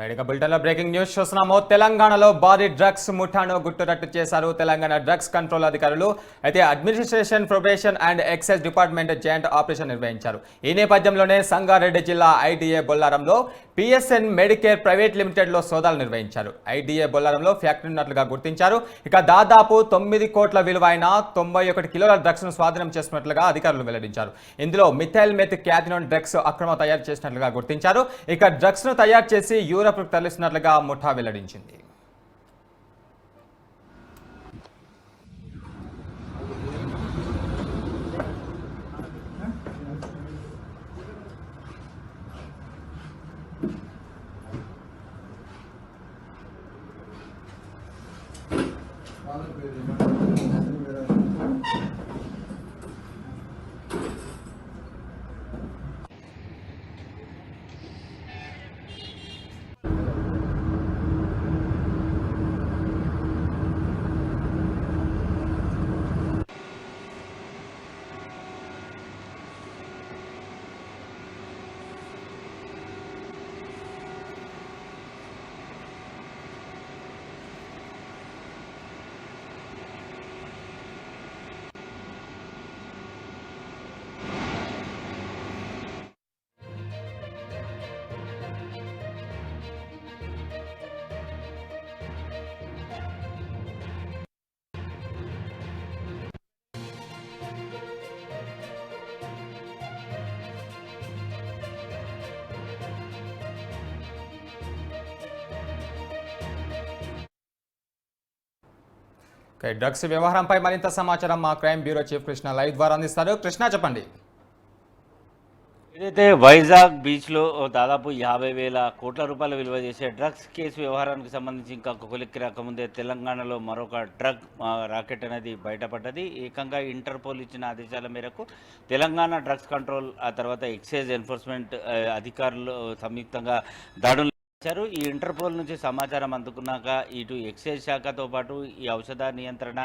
రైట్గా బులెటిన్లో breaking news చూస్తున్నాము. తెలంగాణలో భారీ డ్రగ్స్ ముఠాను గుట్టురట్టు చేశారు తెలంగాణ డ్రగ్స్ కంట్రోల్ అధికారులు. అయితే administration, probation and excise department joint operation నిర్వహించారు. ఈ నేపథ్యంలోనే సంగారెడ్డి జిల్లా ఐటీఏ బొల్లారంలో పిఎస్ఎన్ మెడికేర్ ప్రైవేట్ లిమిటెడ్లో సోదాలు నిర్వహించారు. ఐటీఏ బొల్లారంలో ఫ్యాక్టరీ ఉన్నట్లుగా గుర్తించారు. ఇక దాదాపు 9 కోట్ల విలువైన 91 కిలోల డ్రగ్స్ ను స్వాధీనం చేసినట్లుగా అధికారులు వెల్లడించారు. ఇందులో మిథైల్ మెత్ క్యాథినోన్ డ్రగ్స్ అక్రమ తయారు చేసినట్లుగా గుర్తించారు. ఇక డ్రగ్స్ ను తయారు చేసి యూరప్ తరలిస్తున్నట్లుగా ముఠా వెల్లడించింది. డ్రగ్స్ వ్యవహారంపై మరింత సమాచారం మా crime bureau chief Krishna live ద్వారా అందిస్తారు. కృష్ణ, చెప్పండి. ఏదైతే వైజాగ్ బీచ్లో దాదాపు 50,000 కోట్ల రూపాయలు విలువ చేసే డ్రగ్స్ కేసు వ్యవహారానికి సంబంధించి ఇంకా కొలిక్కి రాకముందే తెలంగాణలో మరొక డ్రగ్ రాకెట్ అనేది బయటపడ్డది. ఏకంగా ఇంటర్పోల్ ఇచ్చిన ఆదేశాల మేరకు తెలంగాణ డ్రగ్స్ కంట్రోల్, ఆ తర్వాత ఎక్సైజ్ ఎన్ఫోర్స్మెంట్ అధికారులు సంయుక్తంగా దాడులు ఈ ఇంటర్పోల్ నుంచి సమాచారం అందుకున్నాక ఇటు ఎక్సైజ్ శాఖతో పాటు ఈ ఔషధ నియంత్రణ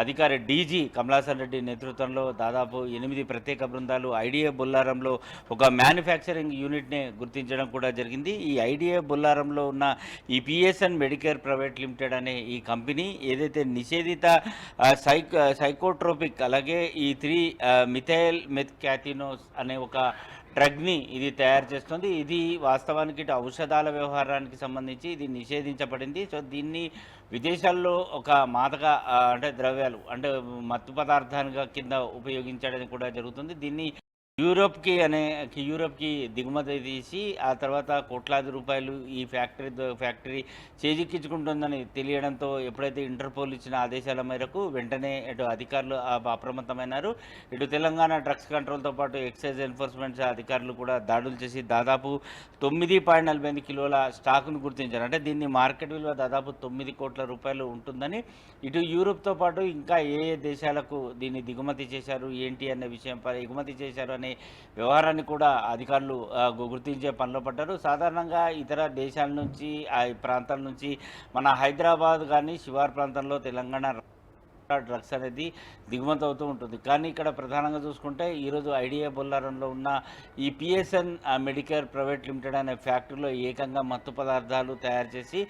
అధికారి డీజీ కమలాసన్ రెడ్డి నేతృత్వంలో దాదాపు 8 ప్రత్యేక బృందాలు ఐడిఏ బొల్లారంలో ఒక మ్యానుఫ్యాక్చరింగ్ యూనిట్ని గుర్తించడం కూడా జరిగింది. ఈ ఐడిఏ బొల్లారంలో ఉన్న ఈ పిఎస్ఎన్ మెడికేర్ ప్రైవేట్ లిమిటెడ్ అనే ఈ కంపెనీ ఏదైతే నిషేధిత సైకోట్రోపిక్ అలాగే ఈ 3 మిథైల్ మెత్ క్యాథినోస్ అనే ఒక డ్రగ్ని ఇది తయారు చేస్తుంది. ఇది వాస్తవానికి ఇటు ఔషధాల వ్యవహారానికి సంబంధించి ఇది నిషేధించబడింది. సో దీన్ని విదేశాల్లో ఒక మాదక అంటే ద్రవ్యాలు అంటే మత్తు పదార్థాలుగా కింద ఉపయోగించడం కూడా జరుగుతుంది. దీన్ని యూరోప్కి దిగుమతి తీసి ఆ తర్వాత కోట్లాది రూపాయలు ఈ ఫ్యాక్టరీ చేజిక్కించుకుంటుందని తెలియడంతో ఎప్పుడైతే ఇంటర్పోల్ ఇచ్చిన ఆదేశాల మేరకు వెంటనే ఇటు అధికారులు అప్రమత్తమైనారు. ఇటు తెలంగాణ డ్రగ్స్ కంట్రోల్తో పాటు ఎక్సైజ్ ఎన్ఫోర్స్మెంట్ అధికారులు కూడా దాడులు చేసి దాదాపు 9.48 కిలోల స్టాకును గుర్తించారు. అంటే దీన్ని మార్కెట్ విలువ దాదాపు 9 కోట్ల రూపాయలు ఉంటుందని, ఇటు యూరోప్తో పాటు ఇంకా ఏ దేశాలకు దీన్ని దిగుమతి చేశారు ఏంటి అనే విషయంపై ఎగుమతి చేశారు అనే వ్యవహారాన్ని కూడా అధికారులు గుర్తించే పనిలో పడ్డారు. సాధారణంగా ఇతర దేశాల నుంచి ఆ ప్రాంతాల నుంచి మన హైదరాబాద్ కానీ శివారు ప్రాంతంలో తెలంగాణ డ్రగ్స్ అనేది దిగుమతి అవుతూ ఉంటుంది. కానీ ఇక్కడ ప్రధానంగా చూసుకుంటే ఈరోజు ఐడిఏ బొల్లారంలో ఉన్న ఈ పిఎస్ఎన్ మెడికేర్ ప్రైవేట్ లిమిటెడ్ అనే ఫ్యాక్టరీలో ఏకంగా మత్తు పదార్థాలు తయారు చేసి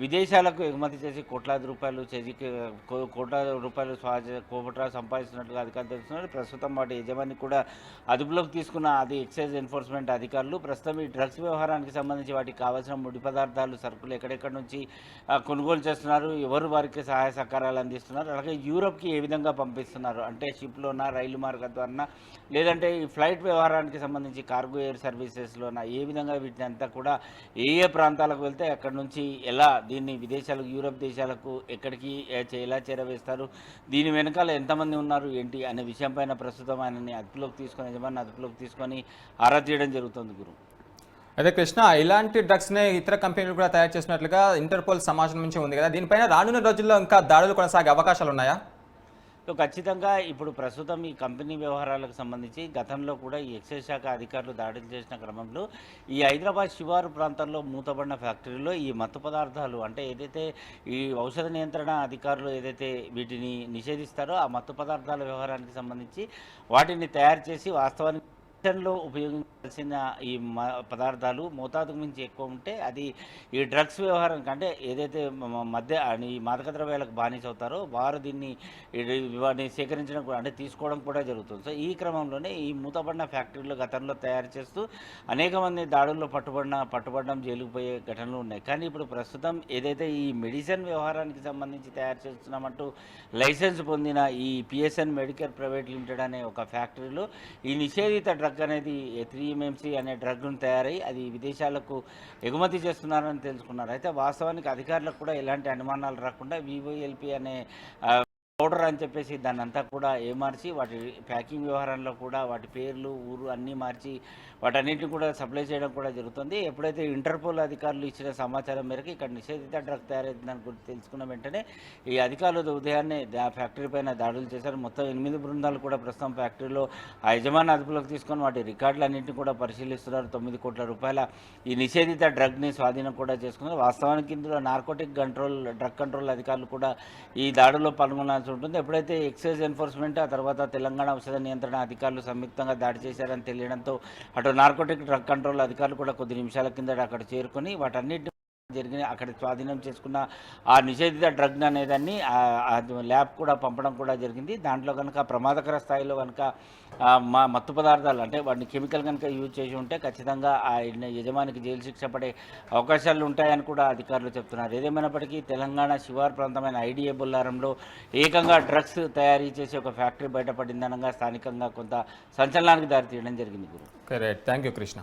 విదేశాలకు ఎగుమతి చేసి కోట్లాది రూపాయలు సంపాదిస్తున్నట్టుగా అధికారులు తెలుస్తున్నారు. ప్రస్తుతం వాటి యజమాని కూడా అదుపులోకి తీసుకున్న ఎక్సైజ్ ఎన్ఫోర్స్మెంట్ అధికారులు ప్రస్తుతం ఈ డ్రగ్స్ వ్యవహారానికి సంబంధించి వాటికి కావాల్సిన ముడి పదార్థాలు సరుకులు ఎక్కడెక్కడి నుంచి కొనుగోలు చేస్తున్నారు, ఎవరు వారికి సహాయ సహకారాలు అందిస్తున్నారు, అలాగే యూరోప్కి ఏ విధంగా పంపిస్తున్నారు అంటే షిప్లోనా, రైలు మార్గం ద్వారా, లేదంటే ఈ ఫ్లైట్ వ్యవహారానికి సంబంధించి కార్గో ఎయిర్ సర్వీసెస్లోనా, ఏ విధంగా వీటిని అంతా కూడా ఏ ప్రాంతాలకు వెళ్తే అక్కడి నుంచి ఎలా దీన్ని విదేశాలకు, యూరోప్ దేశాలకు ఎక్కడికి ఎలా చేరవేస్తారు, దీని వెనకాల ఎంతమంది ఉన్నారు ఏంటి అనే విషయంపైన ప్రస్తుతం ఆయనని యజమాని అదుపులోకి తీసుకొని ఆరా తీయడం జరుగుతుంది. గురు అదే కృష్ణ, ఇలాంటి డ్రగ్స్ని ఇతర కంపెనీలు కూడా తయారు చేసినట్లుగా ఇంటర్పోల్ సమాచారం నుంచి ఉంది కదా, దీనిపైన రానున్న రోజుల్లో ఇంకా దాడులు కొనసాగే అవకాశాలు ఉన్నాయా? సో ఖచ్చితంగా ఇప్పుడు ప్రస్తుతం ఈ కంపెనీ వ్యవహారాలకు సంబంధించి గతంలో కూడా ఈ ఎక్సైజ్ శాఖ అధికారులు దాడులు చేసిన క్రమంలో ఈ హైదరాబాద్ శివారు ప్రాంతాల్లో మూతబడిన ఫ్యాక్టరీలో ఈ మత్తు పదార్థాలు అంటే ఏదైతే ఈ ఔషధ నియంత్రణ అధికారులు ఏదైతే వీటిని నిషేధిస్తారో ఆ మత్తు పదార్థాల వ్యవహారానికి సంబంధించి వాటిని తయారు చేసి వాస్తవానికి లో ఉపయోగించాల్సిన ఈ పదార్థాలు మోతాదుకు మించి ఎక్కువ ఉంటే అది ఈ డ్రగ్స్ వ్యవహారం కంటే ఏదైతే మధ్య ఈ మాదక ద్రవ్యాలకు బానిస అవుతారో వారు దీన్ని వాటిని సేకరించడం కూడా అంటే తీసుకోవడం కూడా జరుగుతుంది. సో ఈ క్రమంలోనే ఈ మూతపడిన ఫ్యాక్టరీలు గతంలో తయారు చేస్తూ అనేక మంది దాడుల్లో పట్టుబడడం జైలుకు పోయే ఘటనలు ఉన్నాయి. కానీ ఇప్పుడు ప్రస్తుతం ఏదైతే ఈ మెడిసిన్ వ్యవహారానికి సంబంధించి తయారు చేస్తున్నామంటూ లైసెన్స్ పొందిన ఈ పిఎస్ఎన్ మెడికేర్ ప్రైవేట్ లిమిటెడ్ అనే ఒక ఫ్యాక్టరీలో ఈ నిషేధిత డ్రగ్ అనేది 3-MMC అనే డ్రగ్ను తయారై అది విదేశాలకు ఎగుమతి చేస్తున్నారని తెలుసుకున్నారు. అయితే వాస్తవానికి అధికారులకు కూడా ఎలాంటి అనుమానాలు రాకుండా వివోఎల్పి అనే పౌడర్ అని చెప్పేసి దాన్ని అంతా కూడా ఏమార్చి వాటి ప్యాకింగ్ వ్యవహారంలో కూడా వాటి పేర్లు ఊరు అన్నీ మార్చి వాటన్నిటిని కూడా సప్లై చేయడం కూడా జరుగుతుంది. ఎప్పుడైతే ఇంటర్పోల్ అధికారులు ఇచ్చిన సమాచారం మేరకు ఇక్కడ నిషేధిత డ్రగ్ తయారైందని గురించి తెలుసుకున్న వెంటనే ఈ అధికారులు ఉదయాన్నే ఫ్యాక్టరీ పైన దాడులు చేశారు. మొత్తం 8 బృందాలు కూడా ప్రస్తుతం ఫ్యాక్టరీలో ఆ యజమాని అదుపులోకి తీసుకొని వాటి రికార్డులన్నింటినీ కూడా పరిశీలిస్తున్నారు. 9 కోట్ల రూపాయల ఈ నిషేధిత డ్రగ్ని స్వాధీనం కూడా చేసుకున్నారు. వాస్తవానికి ఇందులో డ్రగ్ కంట్రోల్ అధికారులు కూడా ఈ దాడుల్లో పాల్గొనాల్సి ఉంటుంది. ఎప్పుడైతే ఎక్సైజ్ ఎన్ఫోర్స్మెంట్ ఆ తర్వాత తెలంగాణ ఔషధ నియంత్రణ అధికారులు సంయుక్తంగా దాడి చేశారని తెలియడంతో అటు ల్డ్ కంట్రోల్ అధికారులు కూడా కొద్ది నిమిషాల కింద అక్కడ చేరుకొని వాటన్నిటి జరిగిన అక్కడ స్వాధీనం చేసుకున్న ఆ నిషేధిత డ్రగ్ అనేదాన్ని ల్యాబ్ కూడా పంపడం కూడా జరిగింది. దాంట్లో కనుక ప్రమాదకర స్థాయిలో కనుక మత్తు పదార్థాలు అంటే వాటిని కెమికల్ కనుక యూజ్ చేసి ఉంటే ఖచ్చితంగా ఆ యజమానికి జైలు శిక్ష పడే అవకాశాలు ఉంటాయని కూడా అధికారులు చెప్తున్నారు. ఏదేమైనప్పటికీ తెలంగాణ శివారు ప్రాంతమైన ఐడిఏ బొల్లారంలో ఏకంగా డ్రగ్స్ తయారీ చేసి ఒక ఫ్యాక్టరీ బయటపడిందనగా స్థానికంగా కొంత సంచలనానికి దారితీయడం జరిగింది. కరెక్ట్. Thank you Krishna.